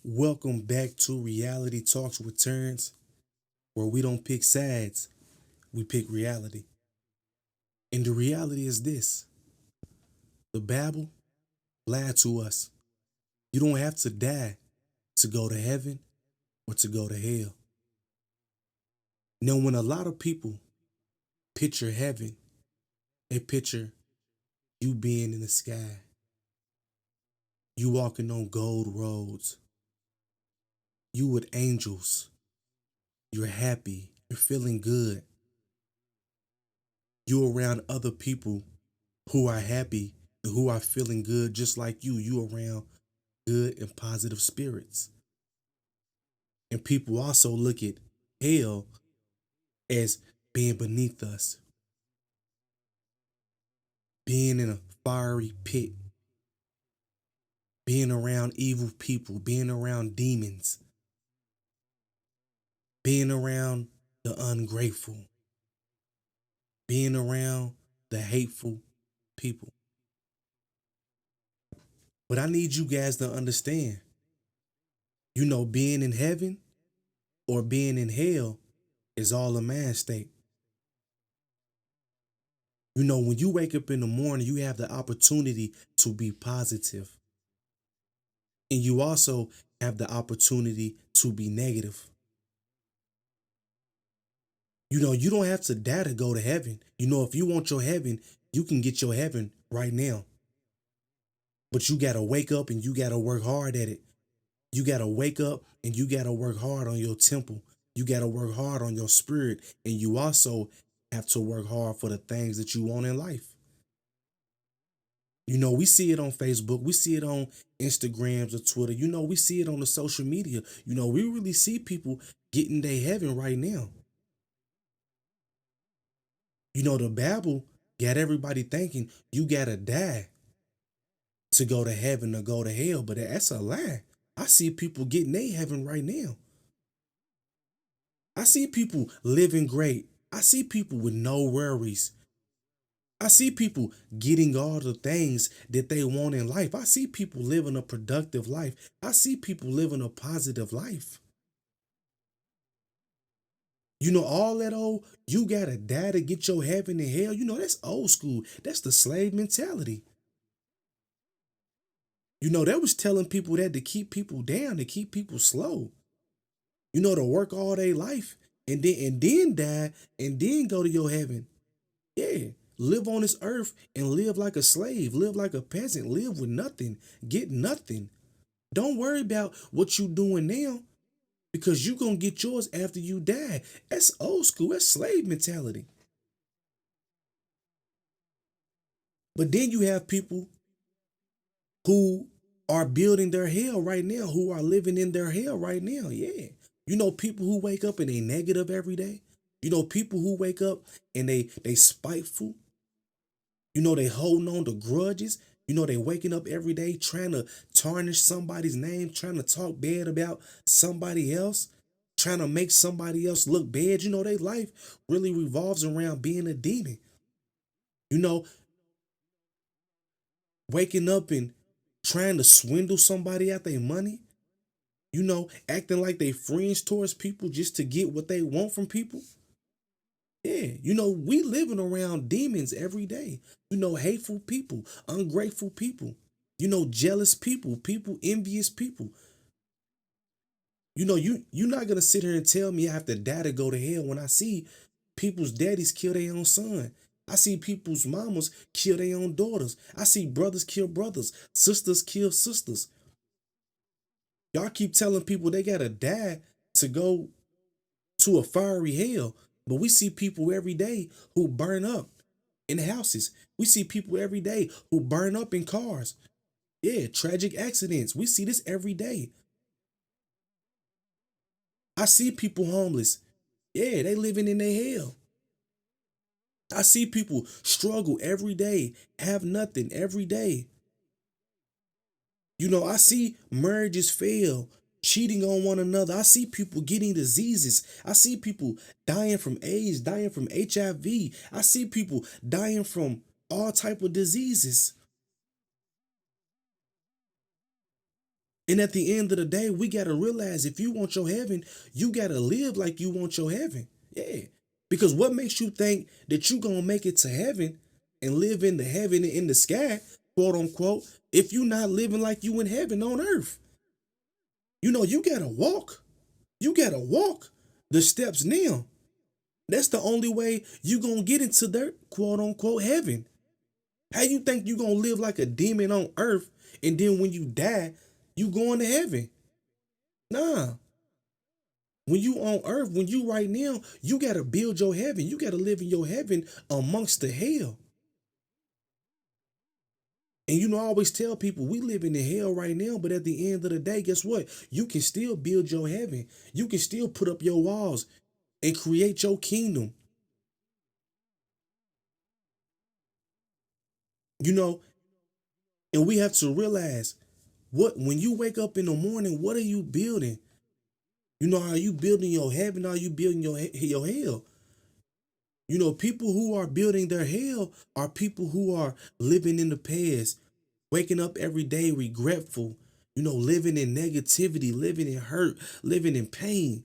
Welcome back to Reality Talks with Terrence, where we don't pick sides, we pick reality. And the reality is this: the Bible lied to us. You don't have to die to go to heaven or to go to hell. Now, when a lot of people picture heaven, they picture you being in the sky, you walking on gold roads, you with angels, you're happy, you're feeling good, you around other people who are happy and who are feeling good just like you around good and positive spirits. And people also look at hell as being beneath us, being in a fiery pit, being around evil people, being around demons, being around the ungrateful, being around the hateful people. But I need you guys to understand, being in heaven or being in hell is all a mind state. When you wake up in the morning, you have the opportunity to be positive. And you also have the opportunity to be negative. You don't have to die to go to heaven. If you want your heaven, you can get your heaven right now. But you got to wake up and you got to work hard at it. You got to wake up and you got to work hard on your temple. You got to work hard on your spirit. And you also have to work hard for the things that you want in life. We see it on Facebook. We see it on Instagrams or Twitter. We see it on the social media. We really see people getting their heaven right now. The Bible got everybody thinking you gotta die to go to heaven or go to hell, but that's a lie. I see people getting their heaven right now. I see people living great. I see people with no worries. I see people getting all the things that they want in life. I see people living a productive life. I see people living a positive life. All that old, you gotta die to get your heaven and hell. That's old school. That's the slave mentality. They was telling people that to keep people down, to keep people slow. To work all day life and then die and then go to your heaven. Yeah. Live on this earth and live like a slave, live like a peasant, live with nothing, get nothing. Don't worry about what you doing now because you gonna get yours after you die. That's old school, that's slave mentality. But then you have people who are building their hell right now, who are living in their hell right now. Yeah. People who wake up and they negative every day. People who wake up and they spiteful. They holding on to grudges. They waking up every day trying to tarnish somebody's name, trying to talk bad about somebody else, trying to make somebody else look bad. Their life really revolves around being a demon. You know, Waking up and trying to swindle somebody out their money, acting like they friends towards people just to get what they want from people. Yeah, we living around demons every day. Hateful people, ungrateful people, jealous people, people envious people. You're not gonna sit here and tell me I have to die to go to hell when I see people's daddies kill their own son. I see people's mamas kill their own daughters. I see brothers kill brothers, sisters kill sisters. Y'all keep telling people they gotta die to go to a fiery hell, but we see people every day who burn up in houses. We see people every day who burn up in cars. Yeah, tragic accidents. We see this every day. I see people homeless. Yeah, they living in their hell. I see people struggle every day, have nothing every day. I see marriages fail, cheating on one another. I see people getting diseases. I see people dying from AIDS, dying from HIV. I see people dying from all type of diseases. And at the end of the day, we got to realize if you want your heaven, you got to live like you want your heaven. Yeah. Because what makes you think that you going to make it to heaven and live in the heaven in the sky, quote unquote, if you not living like you in heaven on earth? You got to walk. You got to walk the steps now. That's the only way you going to get into their quote unquote heaven. How you think you going to live like a demon on earth and then when you die, you going to heaven? Nah. When you on earth, when you right now, you got to build your heaven. You got to live in your heaven amongst the hell. And I always tell people we live in the hell right now, but at the end of the day, guess what? You can still build your heaven. You can still put up your walls and create your kingdom. And we have to realize when you wake up in the morning, what are you building? Are you building your heaven? Are you building your hell? People who are building their hell are people who are living in the past, waking up every day regretful, living in negativity, living in hurt, living in pain.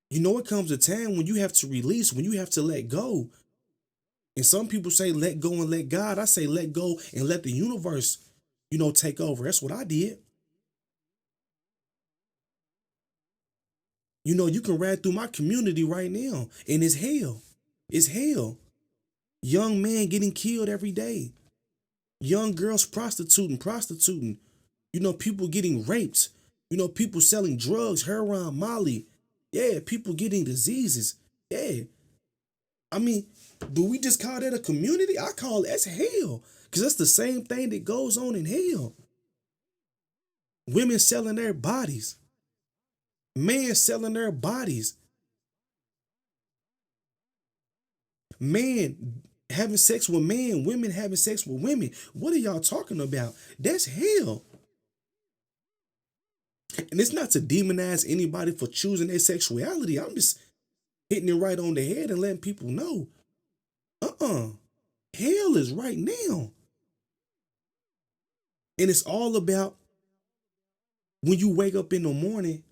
It comes a time when you have to release, when you have to let go. And some people say let go and let God. I say let go and let the universe, take over. That's what I did. You can ride through my community right now, and it's hell. It's hell. Young men getting killed every day. Young girls prostituting. People getting raped. People selling drugs, heroin, Molly. Yeah, people getting diseases. Yeah. I mean, do we just call that a community? I call it that's hell. Because that's the same thing that goes on in hell. Women selling their bodies. Men selling their bodies. Men having sex with men. Women having sex with women. What are y'all talking about? That's hell. And it's not to demonize anybody for choosing their sexuality. I'm just hitting it right on the head and letting people know. Hell is right now. And it's all about when you wake up in the morning,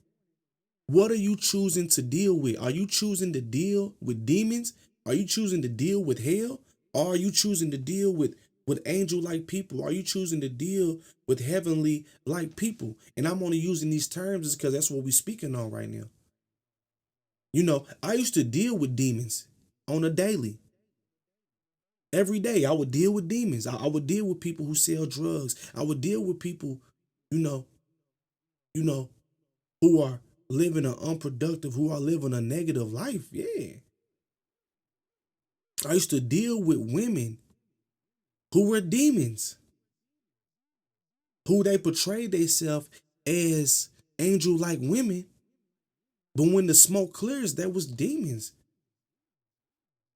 what are you choosing to deal with? Are you choosing to deal with demons? Are you choosing to deal with hell? Or are you choosing to deal with angel-like people? Are you choosing to deal with heavenly-like people? And I'm only using these terms because that's what we're speaking on right now. I used to deal with demons on a daily. Every day I would deal with demons. I would deal with people who sell drugs. I would deal with people, you know, who are living an unproductive, who are living a negative life. Yeah. I used to deal with women who were demons, who they portrayed themselves as angel-like women. But when the smoke clears, there was demons.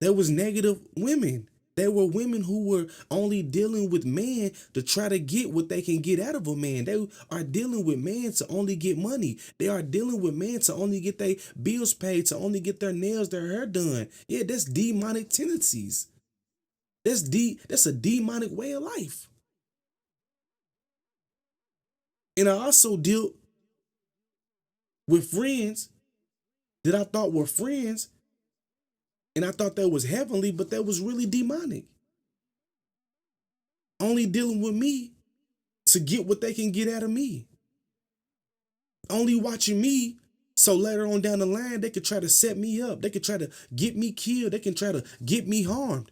There was negative women. There were women who were only dealing with men to try to get what they can get out of a man. They are dealing with men to only get money. They are dealing with men to only get their bills paid, to only get their nails, their hair done. Yeah, that's demonic tendencies. That's a demonic way of life. And I also dealt with friends that I thought were friends, and I thought that was heavenly, but that was really demonic. Only dealing with me to get what they can get out of me. Only watching me so later on down the line, they could try to set me up. They could try to get me killed. They can try to get me harmed.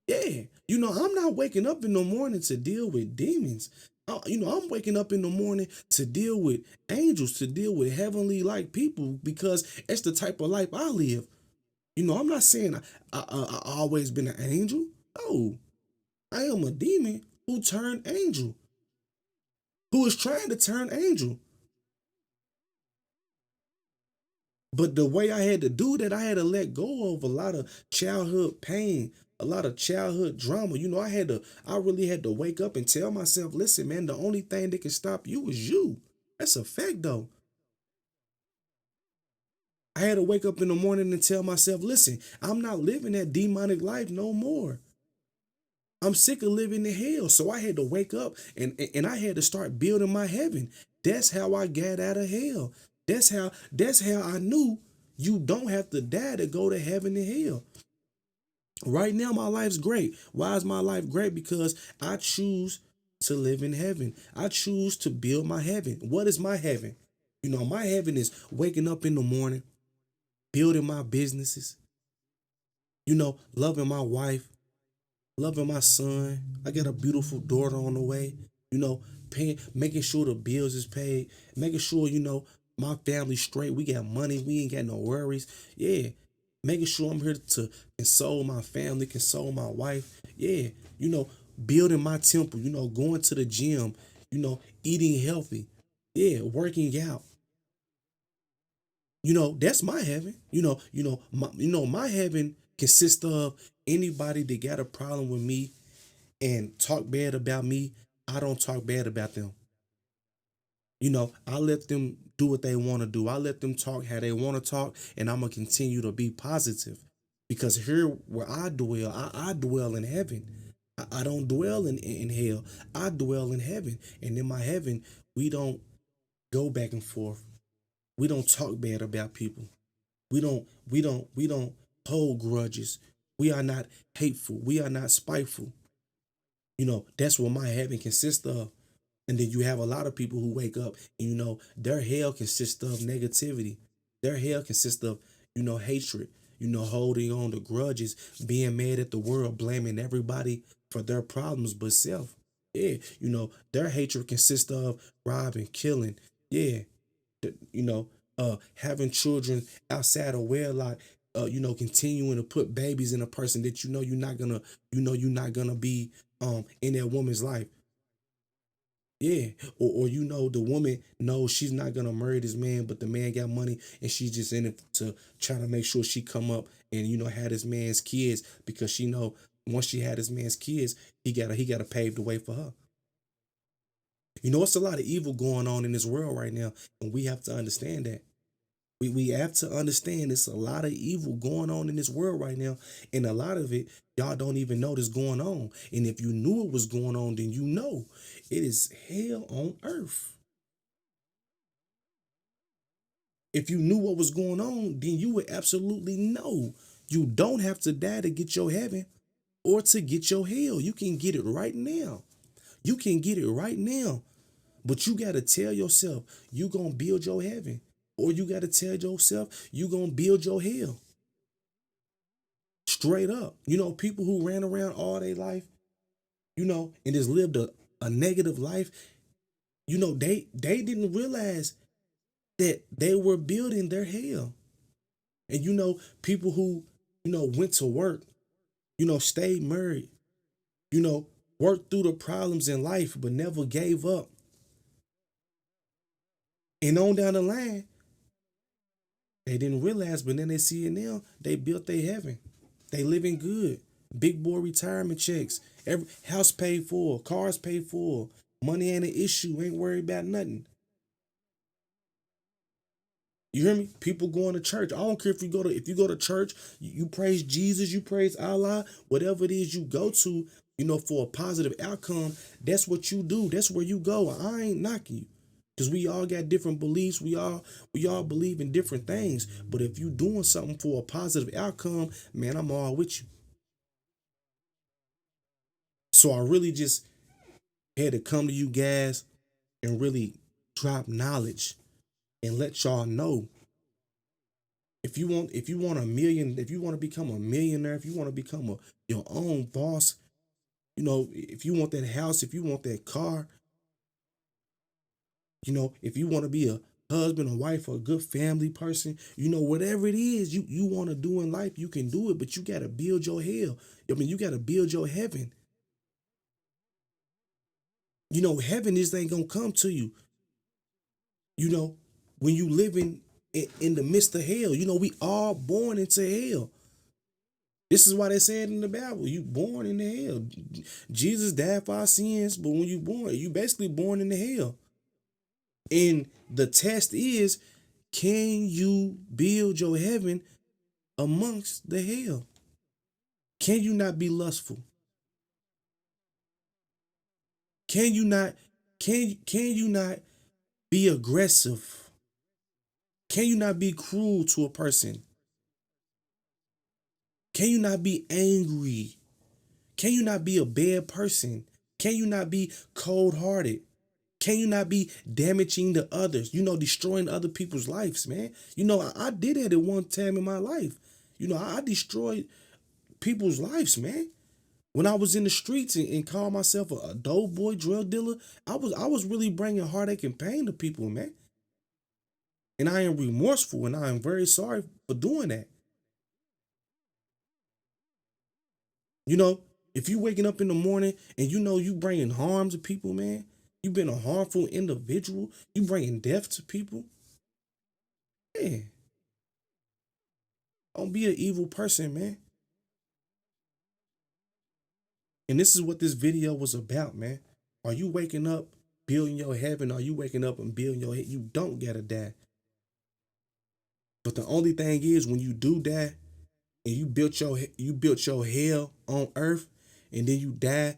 Yeah. I'm not waking up in the morning to deal with demons. I'm waking up in the morning to deal with angels, to deal with heavenly-like people, because it's the type of life I live. I'm not saying I always been an angel. No, I am a demon who turned angel, who is trying to turn angel. But the way I had to do that, I had to let go of a lot of childhood pain, a lot of childhood drama. I really had to wake up and tell myself, listen, man, the only thing that can stop you is you. That's a fact, though. I had to wake up in the morning and tell myself, listen, I'm not living that demonic life no more. I'm sick of living in hell. So I had to wake up and I had to start building my heaven. That's how I got out of hell. That's how I knew you don't have to die to go to heaven and hell. Right now, my life's great. Why is my life great? Because I choose to live in heaven. I choose to build my heaven. What is my heaven? My heaven is waking up in the morning, building my businesses, loving my wife, loving my son. I got a beautiful daughter on the way. Paying, making sure the bills is paid, making sure my family's straight. We got money. We ain't got no worries. Yeah, making sure I'm here to console my family, console my wife. Yeah, you know, building my temple. Going to the gym. Eating healthy. Yeah, working out. That's my heaven. My heaven consists of anybody that got a problem with me and talk bad about me. I don't talk bad about them. I let them do what they want to do. I let them talk how they want to talk, and I'm gonna continue to be positive because here where I dwell, I dwell in heaven. I don't dwell in hell. I dwell in heaven, and in my heaven, we don't go back and forth. We don't talk bad about people. We don't hold grudges. We are not hateful. We are not spiteful. That's what my heaven consists of. And then you have a lot of people who wake up and their hell consists of negativity. Their hell consists of, hatred, holding on to grudges, being mad at the world, blaming everybody for their problems but self. Yeah, their hatred consists of robbing, killing. Yeah, th- you know, having children outside of wedlock, continuing to put babies in a person that you're not gonna be in that woman's life. Yeah, or the woman knows she's not gonna marry this man, but the man got money and she's just in it to try to make sure she come up and have this man's kids because she know once she had this man's kids, he gotta pave the way for her. It's a lot of evil going on in this world right now, and we have to understand that. We have to understand it's a lot of evil going on in this world right now, and a lot of it y'all don't even know this going on. And if you knew it was going on, then it is hell on earth. If you knew what was going on, then you would absolutely know. You don't have to die to get your heaven or to get your hell. You can get it right now. You can get it right now. But you got to tell yourself you going to build your heaven. Or you got to tell yourself you going to build your hell. Straight up. People who ran around all their life, and just lived a negative life, they didn't realize that they were building their hell. And people who, went to work, stayed married, worked through the problems in life but never gave up. And on down the line, they didn't realize, but then they see it now. They built their heaven. They living good. Big boy retirement checks. Every house paid for, cars paid for. Money ain't an issue. Ain't worried about nothing. You hear me? People going to church. I don't care if you go to church, you praise Jesus, you praise Allah, whatever it is you go to, for a positive outcome. That's what you do. That's where you go. I ain't knocking you. Cause we all got different beliefs. We all believe in different things. But if you doing something for a positive outcome, man, I'm all with you. So I really just had to come to you guys and really drop knowledge and let y'all know if you want a million, if you want to become a millionaire, if you want to become your own boss, if you want that house, if you want that car, if you want to be a husband, a wife, or a good family person, whatever it is you want to do in life, you can do it, but you got to build your hell. I mean, you got to build your heaven. Heaven is ain't gonna come to you. You know, when you living in the midst of hell, we all born into hell. This is why they said in the Bible, you born into hell. Jesus died for our sins, but when you born, you basically born into hell. And the test is, can you build your heaven amongst the hell? Can you not be lustful? Can you not be aggressive? Can you not be cruel to a person? Can you not be angry? Can you not be a bad person? Can you not be cold-hearted? Can you not be damaging to others? Destroying other people's lives, man. I did it at one time in my life. I destroyed people's lives, man. When I was in the streets and called myself a dope boy, drug dealer, I was really bringing heartache and pain to people, man. And I am remorseful and I am very sorry for doing that. If you waking up in the morning and you bringing harm to people, man, you been a harmful individual, you bringing death to people, man, don't be an evil person, man. And this is what this video was about, man. Are you waking up building your heaven? Are you waking up and building your head? You don't gotta die. But the only thing is, when you do die and you built your hell on earth, and then you die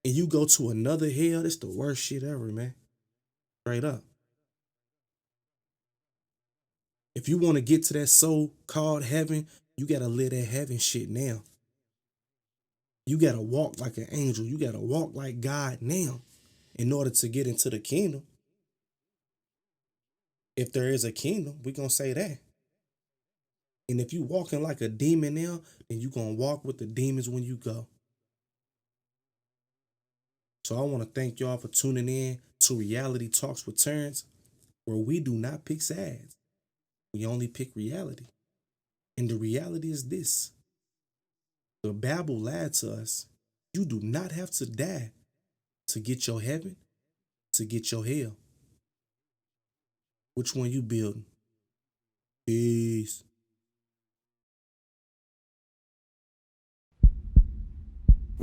and you go to another hell, that's the worst shit ever, man. Straight up. If you want to get to that so-called heaven, you gotta live that heaven shit now. You gotta walk like an angel. You gotta walk like God now in order to get into the kingdom. If there is a kingdom, we're gonna say that. And if you walking like a demon now, then you gonna walk with the demons when you go. So I want to thank y'all for tuning in to Reality Talks with Terrence, where we do not pick sides. We only pick reality. And the reality is this. The Bible lied to us. You do not have to die to get your heaven, to get your hell. Which one you building? Peace.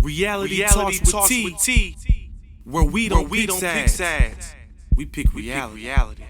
Reality talks with T, where we don't pick sides. We pick reality.